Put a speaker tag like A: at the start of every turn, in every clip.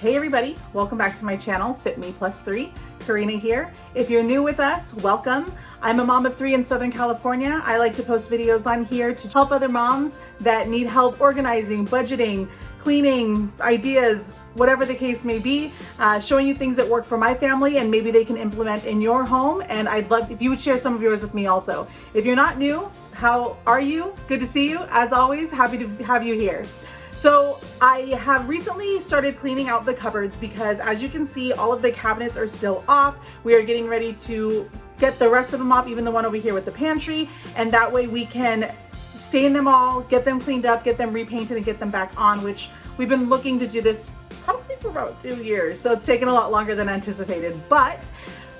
A: Hey everybody, welcome back to my channel, Fit Me Plus 3. Karina here. If you're new with us, welcome. I'm a mom of 3 in Southern California. I like to post videos on here to help other moms that need help organizing, budgeting, cleaning, ideas, whatever the case may be, showing you things that work for my family and maybe they can implement in your home. And I'd love if you would share some of yours with me also. If you're not new, how are you? Good to see you. As always, happy to have you here. So I have recently started cleaning out the cupboards because, as you can see, all of the cabinets are still off. We are getting ready to get the rest of them off, even the one over here with the pantry, and that way we can stain them all, get them cleaned up, get them repainted, and get them back on, which we've been looking to do this probably for about 2 years. So it's taken a lot longer than anticipated. But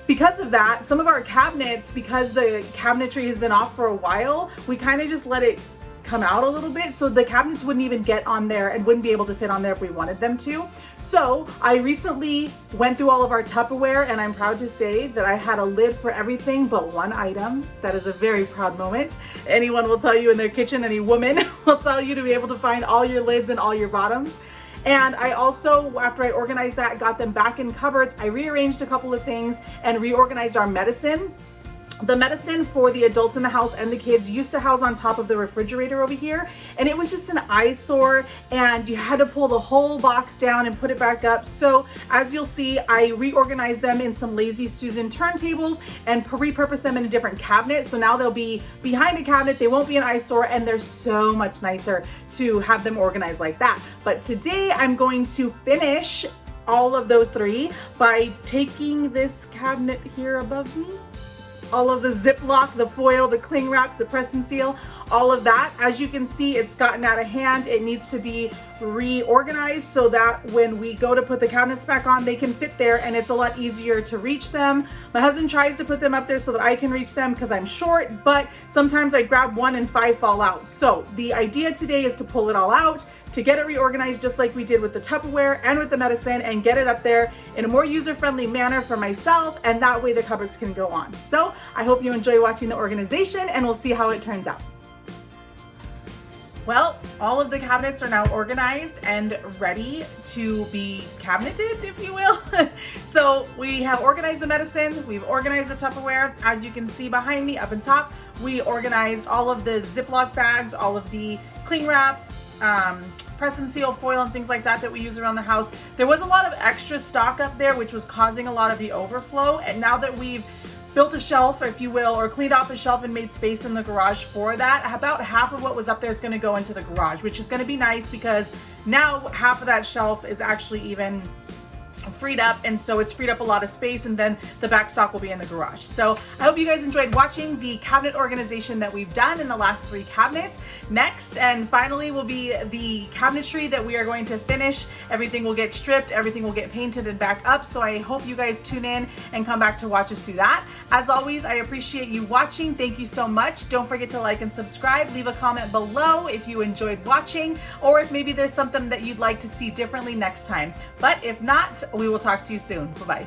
A: because of that, some of our cabinets, because the cabinetry has been off for a while, we kind of just let it come out a little bit, so the cabinets wouldn't even get on there and wouldn't be able to fit on there if we wanted them to. So I recently went through all of our Tupperware, and I'm proud to say that I had a lid for everything but one item. That is a very proud moment. Anyone will tell you in their kitchen, any woman will tell you to be able to find all your lids and all your bottoms. And I also, after I organized that, got them back in cupboards, I rearranged a couple of things and reorganized our medicine. The medicine for the adults in the house and the kids used to house on top of the refrigerator over here, and it was just an eyesore, and you had to pull the whole box down and put it back up. So as you'll see, I reorganized them in some Lazy Susan turntables and repurposed them in a different cabinet. So now they'll be behind a cabinet, they won't be an eyesore, and they're so much nicer to have them organized like that. But today I'm going to finish all of those 3 by taking this cabinet here above me, all of the Ziploc, the foil, the cling wrap, the press and seal, all of that. As you can see, it's gotten out of hand. It needs to be reorganized so that when we go to put the cabinets back on, they can fit there and it's a lot easier to reach them. My husband tries to put them up there so that I can reach them because I'm short, but sometimes I grab one and 5 fall out. So the idea today is to pull it all out, to get it reorganized just like we did with the Tupperware and with the medicine, and get it up there in a more user-friendly manner for myself, and that way the cupboards can go on. So I hope you enjoy watching the organization, and we'll see how it turns out. Well, all of the cabinets are now organized and ready to be cabineted, if you will. So we have organized the medicine, we've organized the Tupperware. As you can see behind me up and top, we organized all of the Ziploc bags, all of the cling wrap, press and seal foil and things like that that we use around the house. There was a lot of extra stock up there, which was causing a lot of the overflow. And now that we've built a shelf, if you will, or cleaned off a shelf and made space in the garage for that, about half of what was up there is going to go into the garage, which is going to be nice because now half of that shelf is actually even freed up, and so it's freed up a lot of space, and then the back stock will be in the garage. So I hope you guys enjoyed watching the cabinet organization that we've done in the last 3 cabinets. Next and finally will be the cabinetry that we are going to finish. Everything will get stripped, everything will get painted and back up, so I hope you guys tune in and come back to watch us do that. As always, I appreciate you watching. Thank you so much. Don't forget to like and subscribe. Leave a comment below if you enjoyed watching, or if maybe there's something that you'd like to see differently next time. But if not, we will talk to you soon. Bye-bye.